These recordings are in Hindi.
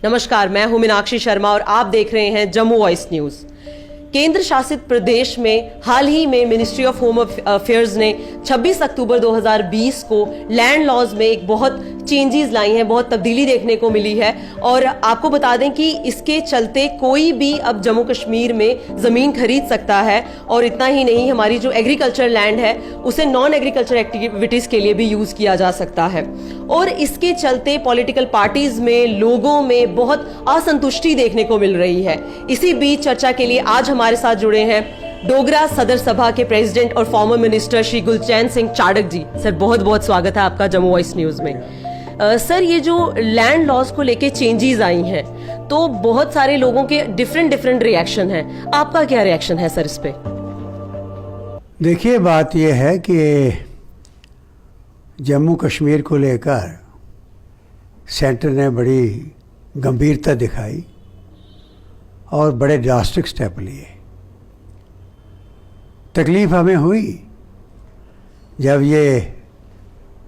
नमस्कार, मैं हूं मीनाक्षी शर्मा और आप देख रहे हैं जम्मू वॉइस न्यूज। केंद्र शासित प्रदेश में हाल ही में मिनिस्ट्री ऑफ होम अफेयर्स ने 26 अक्टूबर 2020 को लैंड लॉज में एक बहुत चेंजेस लाई हैं, बहुत तब्दीली देखने को मिली है। और आपको बता दें कि इसके चलते कोई भी अब जम्मू कश्मीर में ज़मीन खरीद सकता है। और इतना ही नहीं, हमारी जो एग्रीकल्चर लैंड है उसे नॉन एग्रीकल्चर एक्टिविटीज़ के लिए भी यूज़ किया जा सकता है। और इसके चलते पॉलिटिकल पार्टीज़ में, लोगों में बहुत असंतुष्टि देखने को मिल रही है। इसी बीच चर्चा के लिए आज हमारे साथ जुड़े हैं डोगरा सदर सभा के प्रेसिडेंट और फॉर्मर मिनिस्टर श्री गुलचैन सिंह चाड़क जी। सर, बहुत बहुत स्वागत है आपका जम्मू वॉइस न्यूज़ में। सर, ये जो लैंड लॉज को लेके चेंजेस आई हैं तो बहुत सारे लोगों के डिफरेंट रिएक्शन हैं। आपका क्या रिएक्शन है सर इस पे? देखिए, बात यह है कि जम्मू कश्मीर को लेकर सेंटर ने बड़ी गंभीरता दिखाई और बड़े ड्रास्टिक स्टेप लिए। तकलीफ हमें हुई जब ये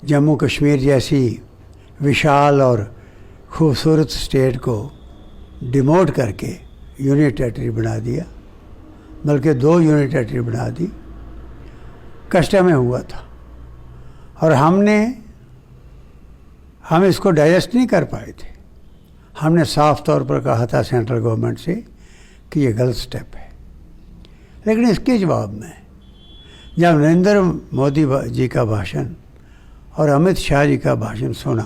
जम्मू कश्मीर जैसी विशाल और खूबसूरत स्टेट को डिमोट करके यूनियन टेरिटरी बना दिया, बल्कि 2 यूनियन टेरिटरी बना दी। कष्ट में हुआ था और हम इसको डाइजेस्ट नहीं कर पाए थे। हमने साफ तौर पर कहा था सेंट्रल गवर्नमेंट से कि ये गलत स्टेप है। लेकिन इसके जवाब में जब नरेंद्र मोदी जी का भाषण और अमित शाह जी का भाषण सुना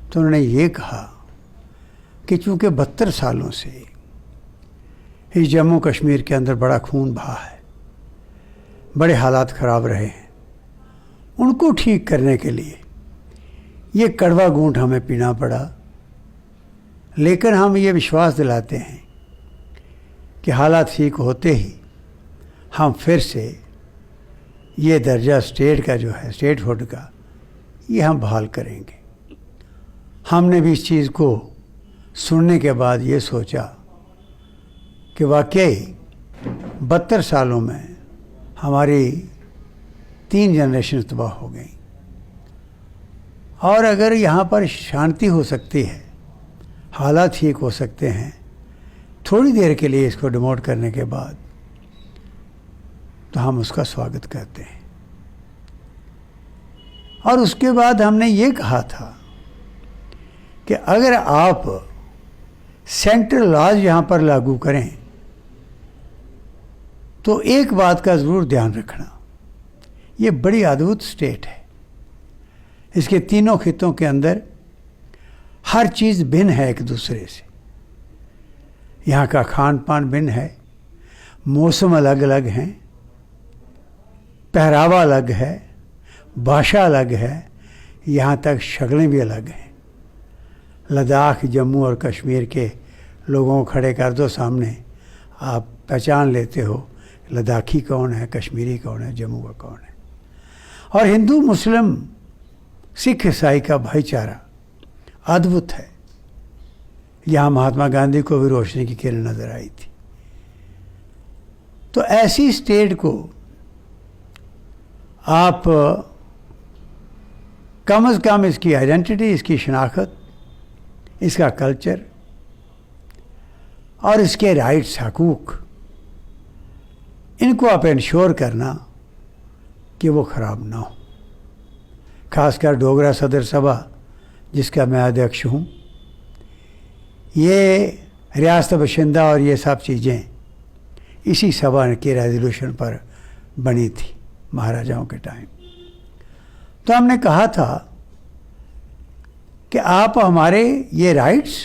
तो उन्होंने ये कहा कि चूँकि 72 सालों से इस जम्मू कश्मीर के अंदर बड़ा खून बहा है, बड़े हालात ख़राब रहे हैं, उनको ठीक करने के लिए ये कड़वा घूंट हमें पीना पड़ा। लेकिन हम ये विश्वास दिलाते हैं कि हालात ठीक होते ही हम फिर से ये दर्जा स्टेट का जो है, स्टेटहुड का, ये हम बहाल करेंगे। हमने भी इस चीज़ को सुनने के बाद ये सोचा कि वाकई 72 सालों में हमारी 3 जनरेशन तबाह हो गई और अगर यहाँ पर शांति हो सकती है, हालात ठीक हो सकते हैं थोड़ी देर के लिए इसको डिमोट करने के बाद, तो हम उसका स्वागत करते हैं। और उसके बाद हमने ये कहा था कि अगर आप सेंट्रल लॉज यहाँ पर लागू करें तो एक बात का ज़रूर ध्यान रखना, ये बड़ी अद्भुत स्टेट है। इसके तीनों खित्तों के अंदर हर चीज़ भिन्न है एक दूसरे से। यहाँ का खान पान भिन्न है, मौसम अलग अलग हैं, पहरावा अलग है, भाषा अलग है, यहाँ तक शक्लें भी अलग हैं। लद्दाख, जम्मू और कश्मीर के लोगों को खड़े कर दो सामने, आप पहचान लेते हो लद्दाखी कौन है, कश्मीरी कौन है, जम्मू का कौन है। और हिंदू, मुस्लिम, सिख, ईसाई का भाईचारा अद्भुत है। यहाँ महात्मा गांधी को भी रोशनी की किरण नजर आई थी। तो ऐसी स्टेट को आप कम से कम इसकी आइडेंटिटी, इसकी शनाख्त, इसका कल्चर और इसके राइट्स, हकूक़, इनको आप इंश्योर करना कि वो ख़राब ना हो। ख़ासकर डोगरा सदर सभा, जिसका मैं अध्यक्ष हूँ, ये रियासत बशिंदा और ये सब चीज़ें इसी सभा के रेजोल्यूशन पर बनी थी महाराजाओं के टाइम। तो हमने कहा था कि आप हमारे ये राइट्स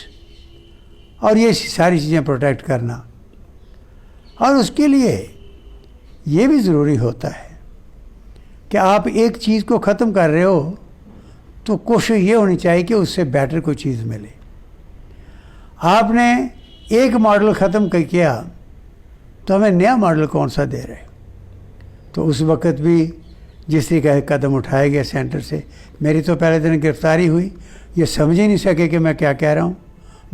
और ये सारी चीज़ें प्रोटेक्ट करना, और उसके लिए ये भी ज़रूरी होता है कि आप एक चीज़ को ख़त्म कर रहे हो तो कोशिश ये होनी चाहिए कि उससे बेटर कोई चीज़ मिले। आपने एक मॉडल ख़त्म किया तो हमें नया मॉडल कौन सा दे रहे? तो उस वक़्त भी जिस तरीके का कदम उठाया गया सेंटर से, मेरी तो पहले दिन गिरफ्तारी हुई, ये समझ ही नहीं सके कि मैं क्या कह रहा हूँ,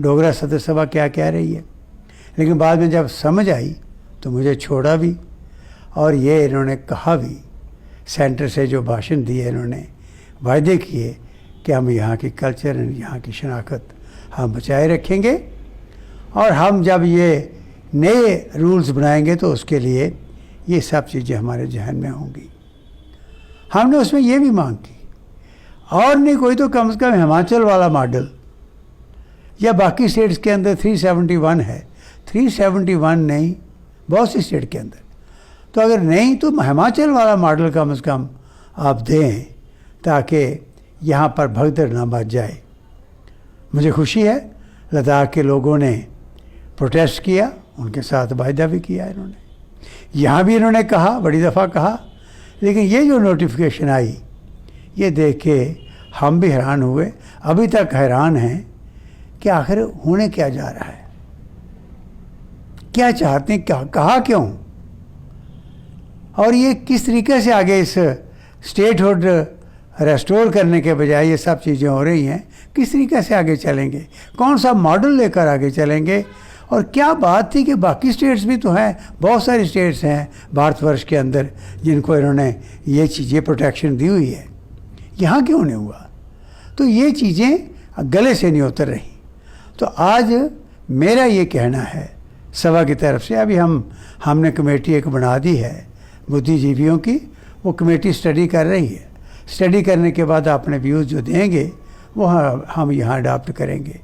डोगरा सदर सभा क्या कह रही है। लेकिन बाद में जब समझ आई तो मुझे छोड़ा भी, और ये इन्होंने कहा भी, सेंटर से जो भाषण दिए इन्होंने, वायदे किए कि हम यहाँ की कल्चर, यहाँ की शनाख्त हम बचाए रखेंगे। और हम जब ये नए रूल्स बनाएंगे तो उसके लिए ये सब चीज़ें हमारे जहन में होंगी। हमने उसमें ये भी मांग की, और नहीं कोई तो कम से कम हिमाचल वाला मॉडल या बाकी स्टेट्स के अंदर 371 है, 371 नहीं बहुत सी स्टेट के अंदर, तो अगर नहीं तो हिमाचल वाला मॉडल कम से कम आप दें ताकि यहाँ पर भगदड़ ना मच जाए। मुझे खुशी है लद्दाख के लोगों ने प्रोटेस्ट किया, उनके साथ वायदा भी किया इन्होंने, यहाँ भी इन्होंने कहा, बड़ी दफ़ा कहा, लेकिन ये जो नोटिफिकेशन आई ये देख के हम भी हैरान हुए, अभी तक हैरान हैं कि आखिर होने क्या जा रहा है, क्या चाहते हैं, क्या कहा क्यों, और ये किस तरीके से आगे इस स्टेटहुड रेस्टोर करने के बजाय ये सब चीज़ें हो रही हैं, किस तरीके से आगे चलेंगे, कौन सा मॉडल लेकर आगे चलेंगे। और क्या बात थी कि बाकी स्टेट्स भी तो हैं, बहुत सारी स्टेट्स हैं भारतवर्ष के अंदर जिनको इन्होंने ये चीज़ें प्रोटेक्शन दी हुई है, यहाँ क्यों नहीं हुआ। तो ये चीज़ें गले से नहीं उतर रही। तो आज मेरा ये कहना है सभा की तरफ से, अभी हमने कमेटी एक बना दी है बुद्धिजीवियों की, वो कमेटी स्टडी कर रही है, स्टडी करने के बाद अपने व्यूज़ जो देंगे वो हम यहाँ अडॉप्ट करेंगे।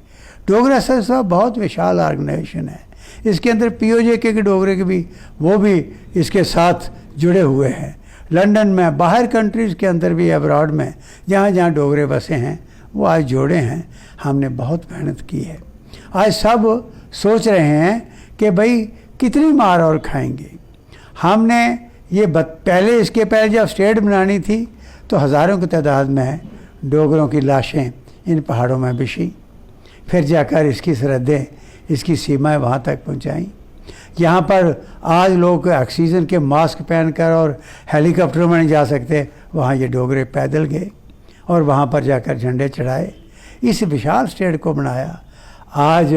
डोगरा संस्था बहुत विशाल ऑर्गेनाइजेशन है, इसके अंदर POJK के डोगरे के भी वो भी इसके साथ जुड़े हुए हैं। लंदन में, बाहर कंट्रीज़ के अंदर भी, अब्रॉड में जहाँ जहाँ डोगरे बसे हैं वो आज जोड़े हैं। हमने बहुत मेहनत की है। आज सब सोच रहे हैं कि भाई कितनी मार और खाएंगे। हमने ये पहले, इसके पहले जब स्टेट बनानी थी तो हज़ारों की तादाद में डोगरों की लाशें इन पहाड़ों में बिछी, फिर जाकर इसकी सरहदें, इसकी सीमाएं वहाँ तक पहुँचाई। यहाँ पर आज लोग ऑक्सीजन के मास्क पहनकर और हेलीकॉप्टर में नहीं जा सकते, वहाँ ये डोगरे पैदल गए और वहाँ पर जाकर झंडे चढ़ाए, इस विशाल स्टेट को बनाया। आज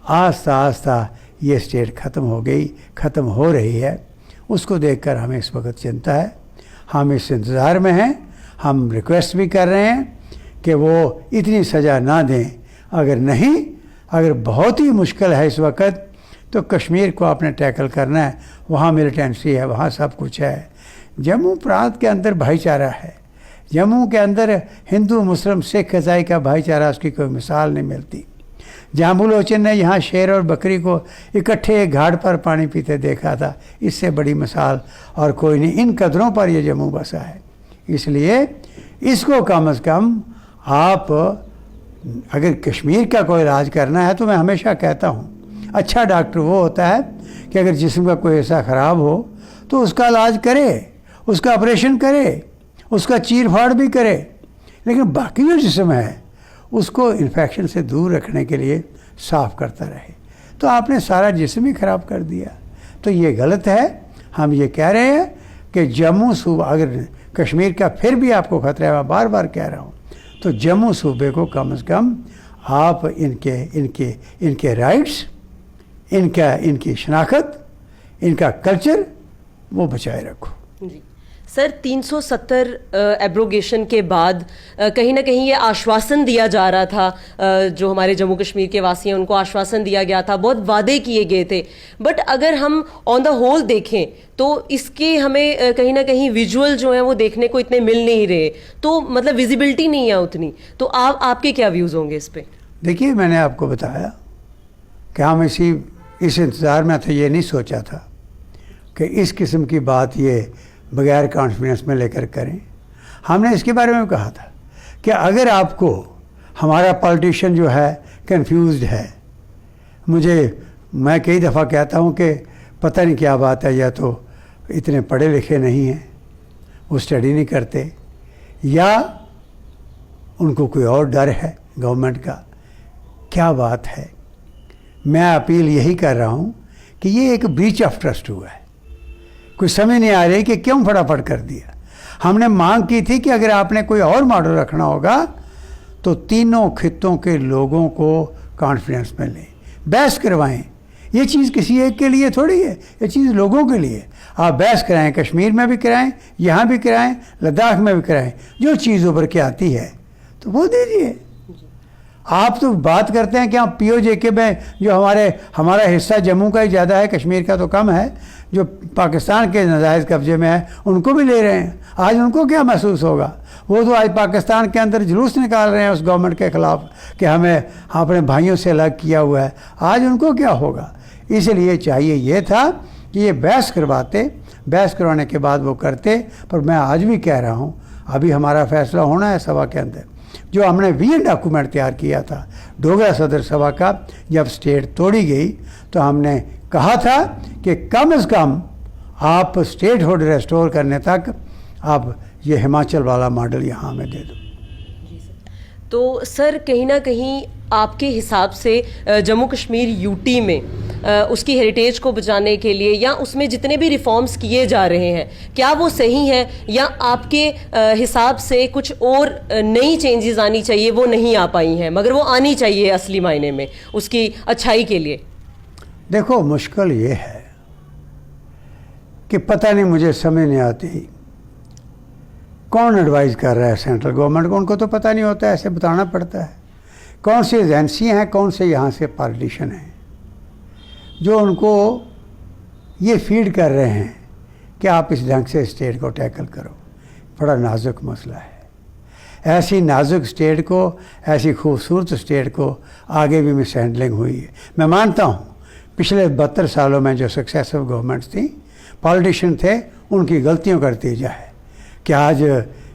आस्ता आस्ता ये स्टेट ख़त्म हो गई, ख़त्म हो रही है। उसको देखकर हमें इस वक्त चिंता है, हम इस इंतज़ार में हैं। हम रिक्वेस्ट भी कर रहे हैं कि वो इतनी सज़ा ना दें, अगर बहुत ही मुश्किल है इस वक्त तो कश्मीर को आपने टैकल करना है, वहाँ मिलिटेंसी है, वहाँ सब कुछ है। जम्मू प्रांत के अंदर भाईचारा है, जम्मू के अंदर हिंदू मुस्लिम सिख ईसाई का भाईचारा, उसकी कोई मिसाल नहीं मिलती। जाम्बू लोचन ने यहाँ शेर और बकरी को इकट्ठे एक घाट पर पानी पीते देखा था, इससे बड़ी मिसाल और कोई नहीं। इन कदरों पर यह जम्मू बसा है, इसलिए इसको कम से कम आप, अगर कश्मीर का कोई इलाज करना है तो मैं हमेशा कहता हूँ अच्छा डॉक्टर वो होता है कि अगर जिस्म का कोई ऐसा ख़राब हो तो उसका इलाज करे, उसका ऑपरेशन करे, उसका चीर फाड़ भी करे, लेकिन बाकी जो जिस्म है उसको इन्फेक्शन से दूर रखने के लिए साफ़ करता रहे। तो आपने सारा जिस्म ही ख़राब कर दिया, तो ये गलत है। हम ये कह रहे हैं कि जम्मू सूबा, अगर कश्मीर का फिर भी आपको खतरा है, मैं बार बार कह रहा हूँ, तो जम्मू सूबे को कम से कम आप इनके राइट्स, इनकी शनाख्त, इनका कल्चर वो बचाए रखो। जी सर, 370 एब्रोगेशन के बाद कहीं ना कहीं ये आश्वासन दिया जा रहा था, जो हमारे जम्मू कश्मीर के वासी हैं उनको आश्वासन दिया गया था, बहुत वादे किए गए थे, बट अगर हम ऑन द होल देखें तो इसके हमें कहीं ना कहीं विजुअल जो है वो देखने को इतने मिल नहीं रहे, तो मतलब विजिबिलिटी नहीं है उतनी। तो आपके क्या व्यूज़ होंगे इस पर? देखिए, मैंने आपको बताया कि हम इस इंतज़ार में थे, ये नहीं सोचा था कि इस किस्म की बात ये बगैर कॉन्फिडेंस में लेकर करें। हमने इसके बारे में कहा था कि अगर आपको हमारा पॉलिटिशियन जो है कंफ्यूज्ड है, मैं कई दफ़ा कहता हूँ कि पता नहीं क्या बात है, या तो इतने पढ़े लिखे नहीं हैं, वो स्टडी नहीं करते, या उनको कोई और डर है गवर्नमेंट का, क्या बात है। मैं अपील यही कर रहा हूँ कि ये एक ब्रीच ऑफ ट्रस्ट हुआ है, कुछ समझ नहीं आ रही कि क्यों फटाफट कर दिया। हमने मांग की थी कि अगर आपने कोई और मॉडल रखना होगा तो तीनों खित्तों के लोगों को कॉन्फ्रेंस में लें, बहस करवाएं। ये चीज़ किसी एक के लिए थोड़ी है, ये चीज़ लोगों के लिए। आप बहस कराएं, कश्मीर में भी कराएं, यहाँ भी कराएं, लद्दाख में भी कराएं, जो चीज़ उभर के आती है तो वो दीजिए। आप तो बात करते हैं कि हम POJK में जो हमारा हिस्सा जम्मू का ही ज़्यादा है, कश्मीर का तो कम है, जो पाकिस्तान के नाजायज़ कब्जे में है उनको भी ले रहे हैं। आज उनको क्या महसूस होगा? वो तो आज पाकिस्तान के अंदर जुलूस निकाल रहे हैं उस गवर्नमेंट के ख़िलाफ़ कि हमें अपने भाइयों से अलग किया हुआ है। आज उनको क्या होगा? इसलिए चाहिए ये था कि ये बहस करवाते, बहस करवाने के बाद वो करते। पर मैं आज भी कह रहा हूँ, अभी हमारा फैसला होना है सभा के अंदर। जो हमने VN डॉक्यूमेंट तैयार किया था डोगरा सदर सभा का, जब स्टेट तोड़ी गई तो हमने कहा था कि कम से कम आप स्टेट हुड रेस्टोर करने तक आप ये हिमाचल वाला मॉडल यहाँ हमें दे दो। तो सर कहीं ना कहीं आपके हिसाब से जम्मू कश्मीर यूटी में उसकी हेरिटेज को बचाने के लिए या उसमें जितने भी रिफॉर्म्स किए जा रहे हैं, क्या वो सही हैं या आपके हिसाब से कुछ और नई चेंजेस आनी चाहिए, वो नहीं आ पाई हैं मगर वो आनी चाहिए असली मायने में उसकी अच्छाई के लिए? देखो, मुश्किल ये है कि पता नहीं, मुझे समझ नहीं आती कौन एडवाइस कर रहा है सेंट्रल गवर्नमेंट को। उनको तो पता नहीं होता, ऐसे बताना पड़ता है। कौन सी एजेंसियाँ हैं, कौन से यहाँ से पॉलिटिशियन हैं जो उनको ये फीड कर रहे हैं कि आप इस ढंग से स्टेट को टैकल करो। बड़ा नाजुक मसला है। ऐसी नाजुक स्टेट को, ऐसी खूबसूरत स्टेट को आगे भी मिस हैंडलिंग हुई है। मैं मानता हूँ पिछले 72 सालों में जो सक्सेसिव गवर्नमेंट्स थी, पॉलिटिशियन थे, उनकी गलतियों का नतीजा है कि आज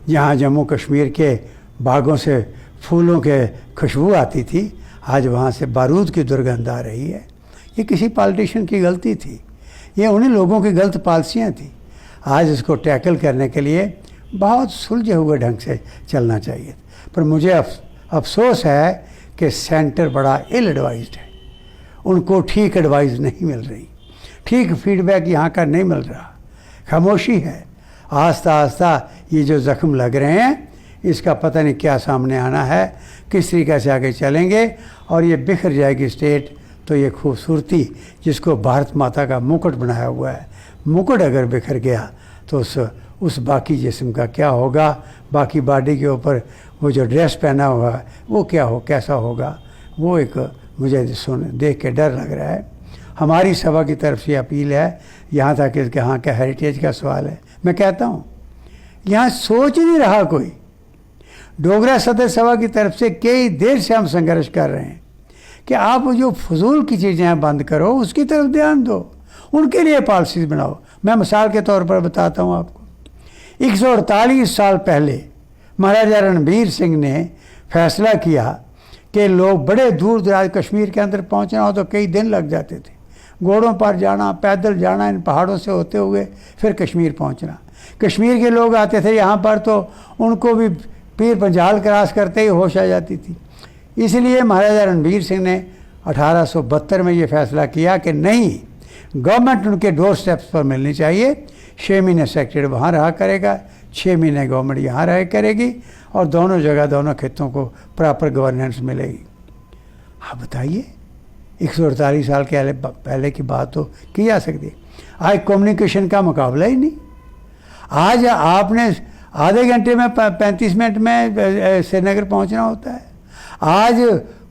यहाँ जम्मू कश्मीर के बागों से फूलों के खुशबू आती थी, आज वहाँ से बारूद की दुर्गंध आ रही है। ये किसी पॉलिटिशियन की गलती थी, ये उन्हीं लोगों की गलत पॉलिसियाँ थी। आज इसको टैकल करने के लिए बहुत सुलझे हुए ढंग से चलना चाहिए। पर मुझे अफसोस है कि सेंटर बड़ा इल एडवाइज्ड है, उनको ठीक एडवाइस नहीं मिल रही, ठीक फीडबैक यहाँ का नहीं मिल रहा, खामोशी है। आस्ता आस्ता ये जो ज़ख्म लग रहे हैं, इसका पता नहीं क्या सामने आना है, किस तरीके से आगे चलेंगे और ये बिखर जाएगी स्टेट। तो ये खूबसूरती जिसको भारत माता का मुकुट बनाया हुआ है, मुकुट अगर बिखर गया तो उस बाकी जिस्म का क्या होगा? बाकी बॉडी के ऊपर वो जो ड्रेस पहना हुआ है वो क्या हो, कैसा होगा? वो एक मुझे देख के डर लग रहा है। हमारी सभा की तरफ से अपील है, यहाँ तक कि यहाँ का हेरिटेज का सवाल है, मैं कहता हूँ यहाँ सोच ही नहीं रहा कोई। डोगरा सदर सभा की तरफ से कई देर से हम संघर्ष कर रहे हैं कि आप जो फजूल की चीज़ें बंद करो, उसकी तरफ ध्यान दो, उनके लिए पॉलिसीज बनाओ। मैं मिसाल के तौर पर बताता हूँ आपको, 148 साल पहले महाराजा रणबीर सिंह ने फैसला किया कि लोग बड़े दूर दराज कश्मीर के अंदर पहुँचना हो तो कई दिन लग जाते थे, घोड़ों पर जाना, पैदल जाना, इन पहाड़ों से होते हुए फिर कश्मीर पहुँचना। कश्मीर के लोग आते थे यहाँ पर तो उनको भी पीर पंजाल क्रॉस करते ही होश आ जाती थी। इसलिए महाराजा रणबीर सिंह ने 1872 में ये फैसला किया कि नहीं, गवर्नमेंट उनके डोर स्टेप्स पर मिलनी चाहिए। 6 महीने सेक्रेटरी वहाँ रहा करेगा, 6 महीने गवर्नमेंट यहाँ रहा करेगी और दोनों जगह दोनों खित्तों को प्रॉपर गवर्नेंस मिलेगी। आप बताइए, 148 साल के पहले की बात तो की जा सकती है। आज कम्युनिकेशन का मुकाबला ही नहीं। आज आपने आधे घंटे में 35 मिनट में श्रीनगर पहुंचना होता है। आज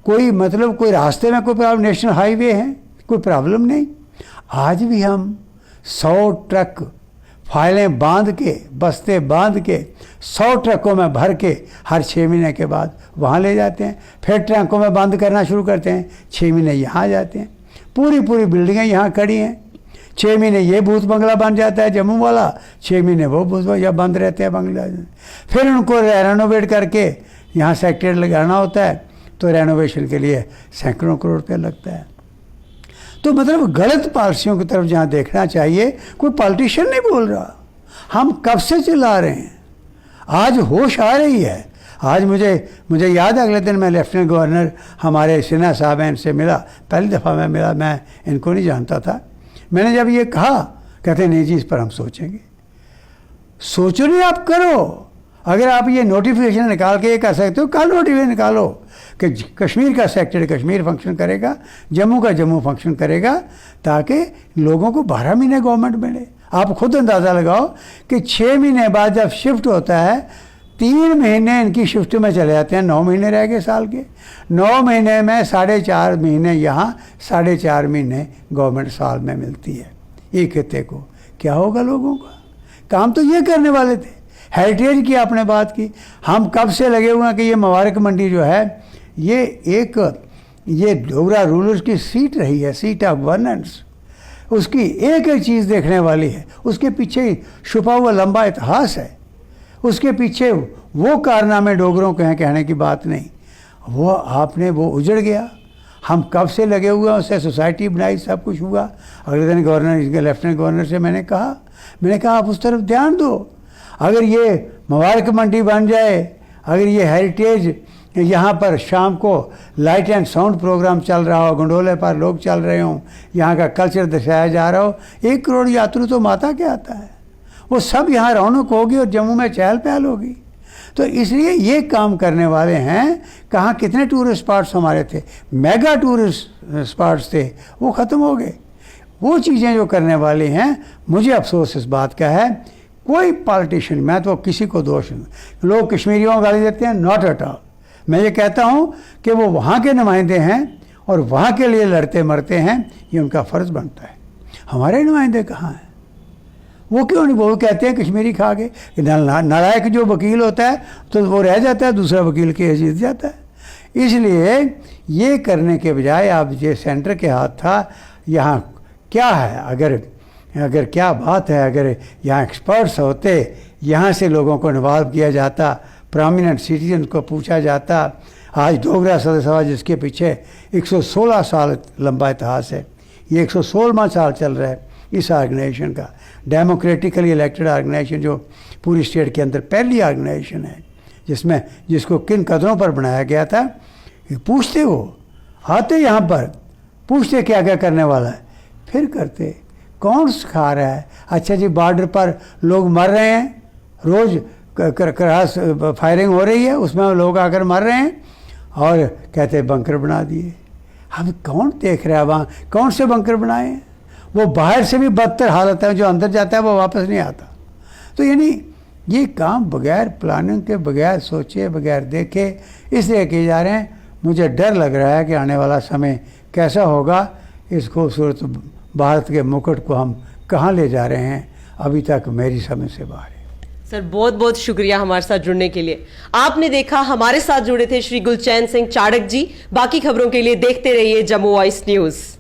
कोई कोई रास्ते में कोई प्रॉब्लम, नेशनल हाईवे है, कोई प्रॉब्लम नहीं। आज भी हम 100 ट्रक फाइलें बांध के, बस्ते बांध के 100 ट्रकों में भर के हर 6 महीने के बाद वहाँ ले जाते हैं, फिर ट्रकों में बंद करना शुरू करते हैं, 6 महीने यहाँ जाते हैं। पूरी बिल्डिंगें यहाँ खड़ी हैं, 6 महीने ये भूत बंगला बन जाता है जम्मू वाला, 6 महीने वो भूत बंगला बंद रहते हैं बंगला। फिर उनको रेनोवेट करके यहाँ सेक्रेटरी लगाना होता है, तो रेनोवेशन के लिए सैकड़ों करोड़ रुपया लगता है। तो गलत पॉलिसियों की तरफ जहाँ देखना चाहिए, कोई पॉलिटिशियन नहीं बोल रहा, हम कब से चिल्ला रहे हैं। आज होश आ रही है। आज मुझे याद है, अगले दिन मैं लेफ्टिनेंट गवर्नर हमारे सिन्हा साहब हैं, इनसे मिला, पहली दफ़ा मैं मिला, मैं इनको नहीं जानता था। मैंने जब ये कहा, कहते नहीं जी इस पर हम सोचेंगे। सोचो नहीं, आप करो। अगर आप ये नोटिफिकेशन निकाल के ये कर सकते हो, कल नोटिफिकेशन निकालो कि कश्मीर का सेक्रेटरी कश्मीर फंक्शन करेगा, जम्मू का जम्मू फंक्शन करेगा, ताकि लोगों को 12 महीने गवर्नमेंट मिले। आप खुद अंदाज़ा लगाओ कि 6 महीने बाद जब शिफ्ट होता है 3 महीने इनकी शिफ्ट में चले जाते हैं, 9 महीने रह गए साल के। 9 महीने में 4.5 महीने यहाँ, 4.5 महीने गवर्नमेंट साल में मिलती है एक खिते को। क्या होगा लोगों का? काम तो ये करने वाले थे। हेरिटेज की आपने बात की, हम कब से लगे हुए हैं कि ये मुबारक मंडी जो है ये डोगरा रूलर्स की सीट रही है, सीट ऑफ गवर्नेंस। उसकी एक एक चीज़ देखने वाली है, उसके पीछे छुपा हुआ लंबा इतिहास है, उसके पीछे वो कारनामे डोगरों के हैं, कहने की बात नहीं। वो उजड़ गया। हम कब से लगे हुए हैं, उससे सोसाइटी बनाई, सब कुछ हुआ। अगले दिन गवर्नर, लेफ्टिनेंट गवर्नर से मैंने कहा आप उस तरफ ध्यान दो। अगर ये मुबारक मंडी बन जाए, अगर ये हेरिटेज यहाँ पर शाम को लाइट एंड साउंड प्रोग्राम चल रहा हो, गंडोले पर लोग चल रहे हों, यहाँ का कल्चर दर्शाया जा रहा हो, 1 करोड़ यात्रु तो माता के आता है, वो सब यहाँ रौनक होगी और जम्मू में चहल पहल होगी। तो इसलिए ये काम करने वाले हैं। कहाँ कितने टूरिस्ट स्पॉट्स हमारे थे, मेगा टूरिस्ट स्पॉट्स थे, वो ख़त्म हो गए। वो चीज़ें जो करने वाले हैं, मुझे अफसोस इस बात का है, कोई पॉलिटिशियन, मैं तो किसी को दोष नहीं, लोग कश्मीरियों को गाली देते हैं, नॉट एट ऑल। मैं ये कहता हूँ कि वो वहाँ के नुमाइंदे हैं और वहाँ के लिए लड़ते मरते हैं, ये उनका फ़र्ज़ बनता है। हमारे नुमाइंदे कहाँ हैं? वो क्यों नहीं? वो कहते हैं कश्मीरी खा के। नालायक जो वकील होता है तो वो रह जाता है, दूसरा वकील के जीत जाता है। इसलिए ये करने के बजाय आप ये सेंटर के हाथ था, यहाँ क्या है, अगर क्या बात है, अगर यहाँ एक्सपर्ट्स होते, यहाँ से लोगों को इन्वॉल्व किया जाता, प्रोमिनेंट सिटीजन को पूछा जाता। आज डोगरा सदस्य जिसके पीछे 116 साल लंबा इतिहास है, ये 116वां साल चल रहा है इस ऑर्गेनाइजेशन का, डेमोक्रेटिकली इलेक्टेड ऑर्गेनाइजेशन, जो पूरी स्टेट के अंदर पहली ऑर्गेनाइजेशन है जिसको किन कदरों पर बनाया गया था। पूछते, वो आते यहाँ पर पूछते क्या क्या करने वाला है, फिर करते। कौन सिखा रहा है? अच्छा जी, बॉर्डर पर लोग मर रहे हैं, रोज़ क्रॉस फायरिंग हो रही है, उसमें लोग आकर मर रहे हैं और कहते बंकर बना दिए। अब कौन देख रहा है वहाँ, कौन से बंकर बनाए हैं? वो बाहर से भी बदतर हालत है, जो अंदर जाता है वो वापस नहीं आता। तो यानी ये काम बगैर प्लानिंग के, बगैर सोचे, बगैर देखे इसलिए किए जा रहे हैं। मुझे डर लग रहा है कि आने वाला समय कैसा होगा। इस खूबसूरत भारत के मुकुट को हम कहाँ ले जा रहे हैं, अभी तक मेरी समझ से बाहर है। सर, बहुत बहुत शुक्रिया हमारे साथ जुड़ने के लिए। आपने देखा, हमारे साथ जुड़े थे श्री गुलचैन सिंह चाड़क जी। बाकी खबरों के लिए देखते रहिए जम्मू वॉइस न्यूज़।